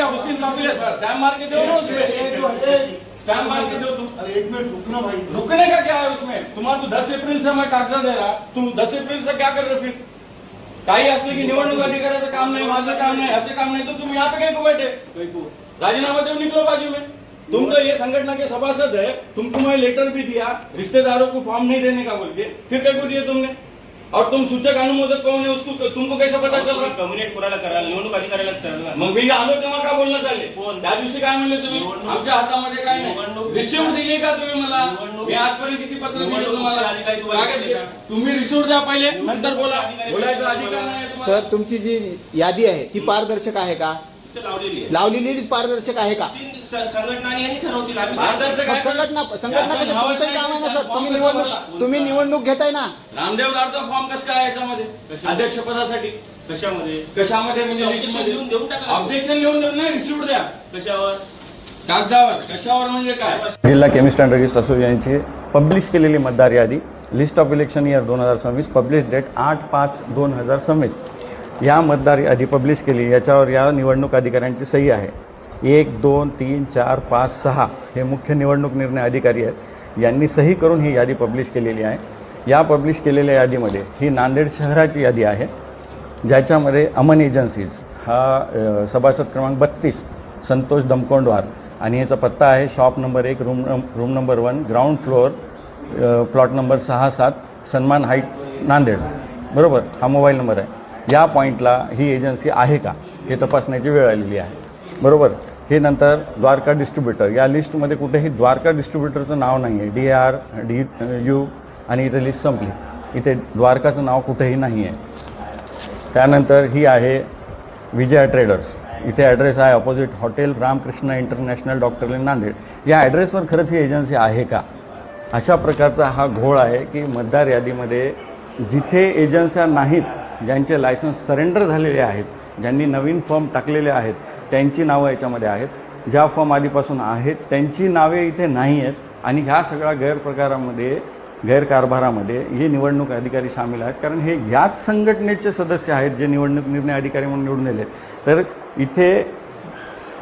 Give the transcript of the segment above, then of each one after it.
दिया उसकी कॉपी है sir, stamp मार के दो ना उसमें, स्टैम्प मार के दो तुम। अरे एक मिनट रुकना भाई, रुकने का क्या है उसमें? तुम्हारा तो 10 अप्रैल से मैं कागजात दे रहा, तुम 10 अप्रैल से क्या कर रहे हो फिर? काही असले की निवडणूक अधिकाऱ्याचं काम नाही, माझं काम नाही, ह्याचं काम नाही, तो तुम यहाँ पे कहीं को बैठे? राजीनामा दो, निकलो बाजू में। तुम तो ये संगठन के सभासद है, तुम्हें लेटर भी दिया रिश्तेदारों को फॉर्म नहीं देने का बोल के, फिर क्या को दिया तुमने? और तुम सूचक अनुमोदक कौन है उसको तुमको कैसा पता चल रहा? कम्युनिकेट कोणाला करायला, निवडणूक अधिकाऱ्यालाच करायला। मग मी आलो तेव्हा का बोलणं चालले? त्या दिवशी काय म्हणले तुम्ही? आमच्या हातामध्ये काय नाही, रिसिव्ह दिली का तुम्ही मला? मी आजपर्यंत किती पत्र दिले तुम्हाला? तुम्ही रिसिव्ह द्या पहिले, नंतर बोला, बोलायचा अधिकार नाही तुम्हाला। सर, तुमची जी यादी आहे ती पारदर्शक आहे का? लावलेलीच पारदर्शक आहे का? संघटनांनी ठरवतील, पारदर्शक आहे। संघटना कसं तुमचंही काम आहे ना सर, तुम्ही निवडणूक घेताय ना। रामदेव दारचा फॉर्म कसं काय याच्यामध्ये अध्यक्षपदासाठी? कशामध्ये म्हणजे लिस्टमध्ये ऑब्जेक्शन लिहून देऊन नाही, रिसिव्ह द्या। कशावर? कागदावर। कशावर म्हणजे काय? जिल्हा केमिस्ट अँड रजिस्टर असोसिएशनची पब्लिश केलेली मतदार यादी, list of election year 2026, publish date 8/5/2026 या मतदार यादी पब्लिश केली। याच्यावर या निवडणूक अधिकाऱ्यांची सही आहे। 1, 2, 3, 4, 5, 6 हे मुख्य निवडणूक निर्णय अधिकारी आहेत, यांनी सही करून ही यादी पब्लिश केलेली आहे। या पब्लिश केलेल्या यादीमध्ये ही नांदेड शहराची यादी आहे, ज्याच्यामध्ये अमन एजन्सीज हा सभासद क्रमांक 32 संतोष दमकोंडवार आणि याचा पत्ता आहे shop number 1 room number 1 ground floor plot number 6-7 Sanman height Nanded, बरोबर? हा मोबाईल नंबर आहे। या पॉईंटला ही एजन्सी आहे का हे तपासण्याची वेळ आलेली आहे, बरोबर? हे नंतर द्वारका डिस्ट्रीब्युटर, या लिस्टमध्ये कुठेही द्वारका डिस्ट्रीब्युटरचं नाव नाही आहे, DR DU आणि इथे लिस्ट संपली, इथे द्वारकाचं नाव कुठेही नाही आहे। त्यानंतर ही आहे विजया ट्रेडर्स, इथे ॲड्रेस आहे opposite hotel Ramakrishna international doctor lane Nanded. या ॲड्रेसवर खरंच ही एजन्सी आहे का? अशा प्रकारचा हा घोळ आहे की मतदार यादीमध्ये जिथे एजन्स्या नाहीत, ज्यांचे लायसन्स सरेंडर झालेले आहेत, ज्यांनी नवीन फॉर्म टाकलेले आहेत, त्यांची नावं याच्यामध्ये आहेत, ज्या फॉर्म आधीपासून आहेत त्यांची नावे इथे नाही आहेत। आणि ह्या सगळ्या गैरकारभारामध्ये हे निवडणूक अधिकारी सामील आहेत, कारण हे याच संघटनेचे सदस्य आहेत जे निवडणूक निर्णय अधिकारी म्हणून निवडून दिले। तर इथे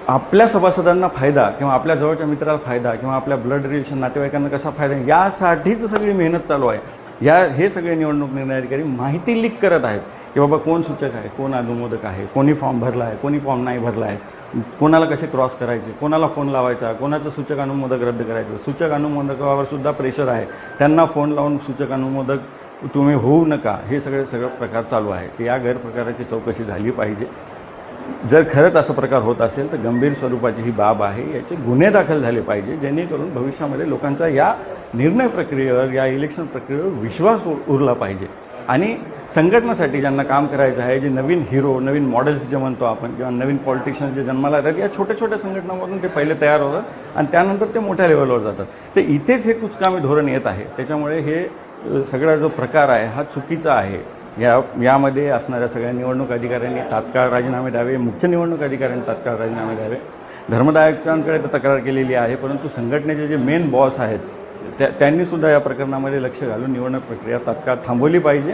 आपल्या सभासदांना फायदा किंवा आपल्या जवळच्या मित्राला फायदा किंवा आपल्या ब्लड रिलेशन नातेवाईकांना कसा फायदा यासाठीच सगळी मेहनत चालू आहे। हे सगळे निवडणूक निर्णय अधिकारी माहिती लीक करत आहेत की बाबा कोण सूचक आहे, कोण अनुमोदक आहे, कोणी फॉर्म भरला आहे, कोणी फॉर्म नाही भरला आहे, कोणाला कसे क्रॉस करायचे, कोणाला फोन लावायचा, कोणाचं सूचक अनुमोदक रद्द करायचं। सूचक अनुमोदकावर सुद्धा प्रेशर आहे, त्यांना फोन लावून सूचक अनुमोदक तुम्ही होऊ नका, हे सगळं प्रकार चालू आहे। या गैरप्रकाराची चौकशी झाली पाहिजे। जर खरंच असा प्रकार होत असेल तर गंभीर स्वरूपाची ही बाब आहे, याचे गुन्हे दाखल झाले पाहिजे, जेणेकरून भविष्यामध्ये लोकांचा या निर्णय प्रक्रियेवर, या इलेक्शन प्रक्रियेवर विश्वास उरला पाहिजे। आणि संघटनेसाठी ज्यांना काम करायचं आहे, जे नवीन हिरो, नवीन मॉडेल्स जे म्हणतो आपण, किंवा नवीन पॉलिटिशियन्स जे जन्माला येतात, या छोट्या छोट्या संघटनांमधून ते पहिले तयार होतात आणि त्यानंतर ते मोठ्या लेवलवर जातात। तर इथेच हे कुचकामी धोरण येत आहे। त्याच्यामुळे हे सगळा जो प्रकार आहे हा चुकीचा आहे। यामध्ये असणाऱ्या सगळ्या निवडणूक अधिकाऱ्यांनी तात्काळ राजीनामे द्यावे, मुख्य निवडणूक अधिकाऱ्यांनी तात्काळ राजीनामे द्यावे। धर्मदायकांकडे तर तक्रार केलेली आहे, परंतु संघटनेचे जे मेन बॉस आहेत त्यांनीसुद्धा या प्रकरणामध्ये लक्ष घालून निवडणूक प्रक्रिया तात्काळ थांबवली पाहिजे,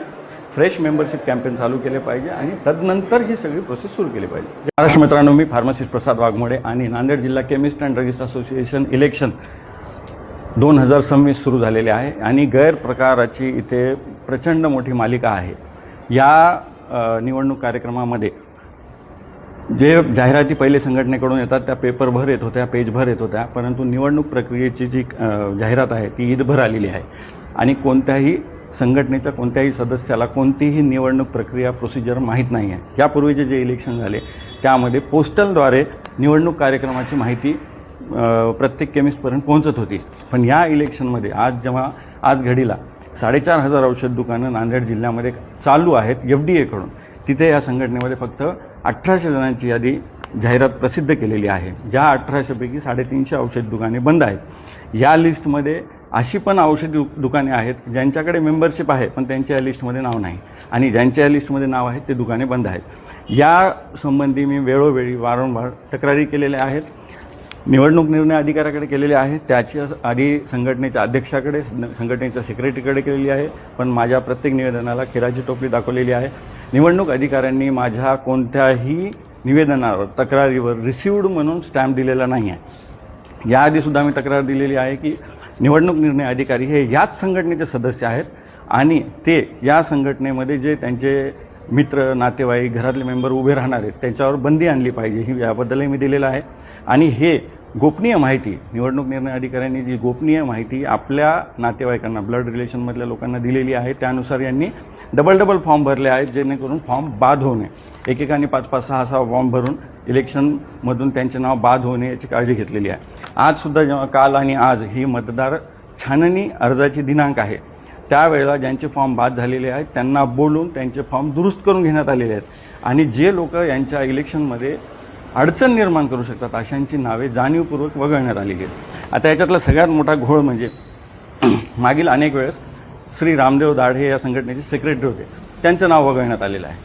फ्रेश मेंबरशिप कॅम्पेन चालू केले पाहिजे आणि तदनंतर ही सगळी प्रोसेस सुरू केली पाहिजे। महाराष्ट्र मित्रांनो, मी फार्मासिस्ट प्रसाद वाघमोडे आणि नांदेड जिल्हा chemist and register association election 2026 सुरू झालेले आहे आणि गैरप्रकाराची इथे प्रचंड मोठी मालिका आहे। या निवडणूक कार्यक्रमामध्ये जे जाहिराती पहिले संघटनेकडून येतात त्या पेपरभर येत होत्या, पेजभर येत होत्या, परंतु निवडणूक प्रक्रियेची जी जाहिरात आहे ती ईदभर आलेली आहे आणि कोणत्याही संघटनेच्या कोणत्याही सदस्याला कोणतीही निवडणूक प्रक्रिया प्रोसिजर माहीत नाही आहे। यापूर्वीचे जे इलेक्शन झाले त्यामध्ये पोस्टलद्वारे निवडणूक कार्यक्रमाची माहिती प्रत्येक केमिस्टपर्यंत पोहोचत होती, पण या इलेक्शनमध्ये आज घडीला 4,500 औषध दुकानं नांदेड जिल्ह्यामध्ये चालू आहेत FDA कडून। तिथे या संघटनेमध्ये फक्त 1800 जणांची यादी जाहिरात प्रसिद्ध केलेली आहे, ज्या 1800 पैकी 350 औषध दुकाने बंद आहेत। या लिस्टमध्ये अशी पण औषधी दुकाने आहेत ज्यांच्याकडे मेंबरशिप आहे पण त्यांच्या या लिस्टमध्ये नाव नाही, आणि ज्यांच्या या लिस्टमध्ये नाव आहे ते दुकाने बंद आहेत। या संबंधी मी वेळोवेळी वारंवार तक्रारी केलेल्या आहेत, निवडणूक निर्णय अधिकाऱ्याकडे केलेले आहे, त्याची आधी संघटनेच्या अध्यक्षाकडे, संघटनेच्या सेक्रेटरीकडे केलेली आहे, पण माझ्या प्रत्येक निवेदनाला खिराची टोपली दाखवलेली आहे। निवडणूक अधिकाऱ्यांनी माझ्या कोणत्याही निवेदनावर तक्रारीवर रिसिव्ड म्हणून स्टॅम्प दिलेला नाही आहे. याआधीसुद्धा मी तक्रार दिलेली आहे की निवडणूक निर्णय अधिकारी हे याच संघटनेचे सदस्य आहेत आणि ते या संघटनेमध्ये जे त्यांचे मित्र नातेवाईक घरातले मेंबर उभे राहणार आहेत त्यांच्यावर बंदी आणली पाहिजे ही याबद्दलही मी दिलेलं आहे. आणि हे गोपनीय माहिती निवडणूक निर्णय अधिकाऱ्यांनी जी गोपनीय माहिती आपल्या नातेवाईकांना ब्लड रिलेशनमधल्या लोकांना दिलेली आहे त्यानुसार यांनी डबल फॉर्म भरले आहेत जेणेकरून फॉर्म बाद होऊ नये. एकेकाने 5-5, 6-6 फॉर्म भरून इलेक्शनमधून त्यांचे नाव बाद होणे याची काळजी घेतलेली आहे. आजसुद्धा जेव्हा काल आणि आज ही मतदार छाननी अर्जाची दिनांक आहे त्यावेळेला ज्यांचे फॉर्म बाद झालेले आहेत त्यांना बोलून त्यांचे फॉर्म दुरुस्त करून घेण्यात आलेले आहेत आणि जे लोक यांच्या इलेक्शनमध्ये अडचण निर्माण करू शकतात अशांची नावे जाणीवपूर्वक वगळण्यात आलेली आहेत. आता याच्यातला सगळ्यात मोठा घोळ म्हणजे मागील अनेक वेळेस श्री रामदेव दाढे या संघटनेचे सेक्रेटरी होते त्यांचं नाव वगळण्यात आलेलं आहे.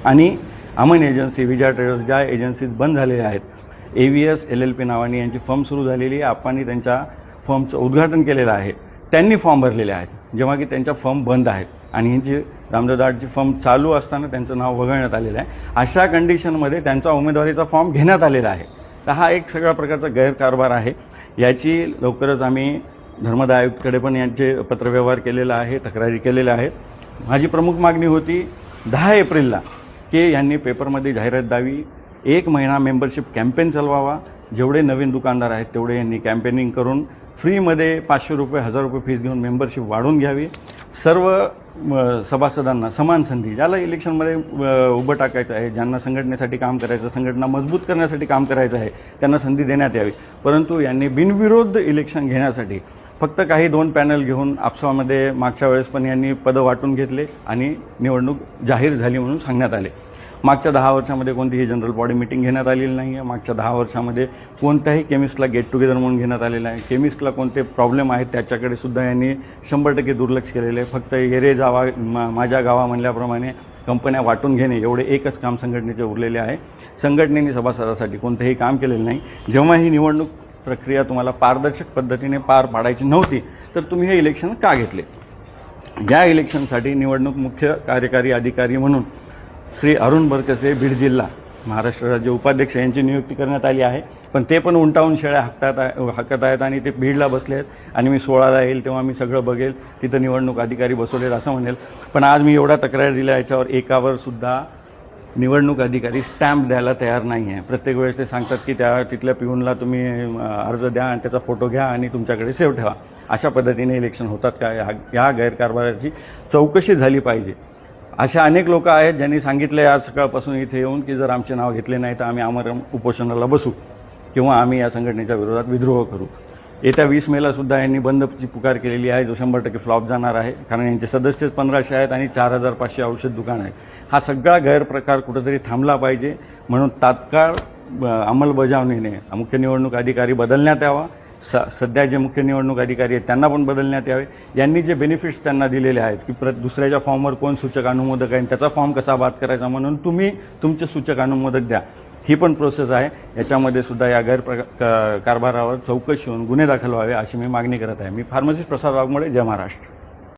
आणि अमन एजन्सी विजया ट्रेडर्स ज्या एजन्सीज बंद झालेल्या आहेत AVS LLP नावाने यांची फर्म सुरू झालेली आहे. आपण त्यांच्या फर्मचं उद्घाटन केलेलं आहे. त्यांनी फॉर्म भरलेले आहेत जेव्हा की त्यांच्या फर्म बंद आहेत आणि यांची रामदेव दाढेची फर्म चालू असताना त्यांचं नाव वगळण्यात आलेलं आहे. अशा कंडिशनमध्ये त्यांचा उमेदवारीचा फॉर्म घेण्यात आलेला आहे. तर हा एक सगळ्या प्रकारचा गैरकारभार आहे. याची लवकरच आम्ही धर्मदाय आयुक्तकडे पण यांचे पत्रव्यवहार केलेला आहे तक्रारी केलेल्या आहेत. माझी प्रमुख मागणी होती 10 एप्रिलला की यांनी पेपरमध्ये जाहिरात द्यावी. 1 महिना मेंबरशिप कॅम्पेन चालवावा. जेवढे नवीन दुकानदार आहेत तेवढे यांनी कॅम्पेनिंग करून फ्रीमध्ये 500 रुपये 1000 रुपये फीस घेऊन मेंबरशिप वाढवून घ्यावी. सर्व सभासदांना समान संधी ज्याला इलेक्शनमध्ये उभं टाकायचं आहे ज्यांना संघटनेसाठी काम करायचं संघटना मजबूत करण्यासाठी काम करायचं आहे त्यांना संधी देण्यात यावी. परंतु यांनी बिनविरोध इलेक्शन घेण्यासाठी फक्त काही 2 पॅनल घेऊन आपसामध्ये मागच्या वेळेस पण यांनी पदं वाटून घेतले आणि निवडणूक जाहीर झाली म्हणून सांगण्यात आले. मागच्या 10 वर्षामध्ये कोणतीही जनरल बॉडी मीटिंग घेण्यात आलेली नाही आहे. मागच्या 10 वर्षामध्ये कोणत्याही केमिस्टला गेट टुगेदर म्हणून घेण्यात आलेलं आहे. केमिस्टला कोणते प्रॉब्लेम आहेत त्याच्याकडे सुद्धा यांनी 100% दुर्लक्ष केलेलं आहे. फक्त येरे जावा माझ्या गावा म्हणल्याप्रमाणे कंपन्या वाटून घेणे एवढे एकच काम संघटनेचे उरलेले आहे. संघटनेने सभासदासाठी कोणतेही काम केलेलं नाही. जेव्हा ही निवडणूक प्रक्रिया तुम्हाला पारदर्शक पद्धतीने पार पाडायची नव्हती तर तुम्ही हे इलेक्शन का घेतले. या इलेक्शनसाठी निवडणूक मुख्य कार्यकारी अधिकारी म्हणून श्री अरुण बरकसे बीड जिल्हा महाराष्ट्र राज्य उपाध्यक्ष यांची नियुक्ती करण्यात आली आहे. पण ते पण उंटावून शेळ्या हाकत आहेत आणि ते बीडला बसले आहेत आणि मी 16ला येईल तेव्हा मी सगळं बघेल तिथं निवडणूक अधिकारी बसवलेत असं म्हणेल. पण आज मी एवढा तक्रार दिल्या याच्यावर एकावर सुद्धा निवडणूक अधिकारी स्टॅम्प द्यायला तयार नाही आहे. प्रत्येक वेळेस ते सांगतात की तिथल्या पिऊनला तुम्ही अर्ज द्या आणि त्याचा फोटो घ्या आणि तुमच्याकडे सेव्ह ठेवा. अशा पद्धतीने इलेक्शन होतात का या गैरकारभाराची चौकशी झाली पाहिजे. अशा अनेक लोक आहेत ज्यांनी सांगितले आज सकाळपासून इथे येऊन की जर आमचे नाव घेतले नाही तर आम्ही आमरण उपोषणाला बसू किंवा आम्ही या संघटनेच्या विरोधात विद्रोह करू. येत्या 20 मेला सुद्धा यांनी बंदची पुकार केलेली आहे जो 100% फ्लॉप जाणार आहे. कारण यांचे सदस्य 1500 आहेत आणि 4500 औषध दुकान आहेत. हा सगळा गैरप्रकार कुठेतरी थांबला पाहिजे म्हणून तात्काळ अंमलबजावणीने मुख्य निवडणूक अधिकारी बदलण्यात यावा. सध्या जे मुख्य निवडणूक अधिकारी आहेत त्यांना पण बदलण्यात यावे. यांनी जे बेनिफिट्स त्यांना दिलेले आहेत की दुसऱ्याच्या फॉर्मवर कोण सूचक अनुमोदक आहे त्याचा फॉर्म कसा बाद करायचा म्हणून तुम्ही तुमचे सूचक अनुमोदक द्या. ही पण प्रोसेस आहे. याच्यामध्ये सुद्धा या कारभारावर चौकशी होऊन गुन्हे दाखल व्हावे अशी मी मागणी करत आहे. मी फार्मासिस्ट प्रसाद वाघमोडे, जय महाराष्ट्र.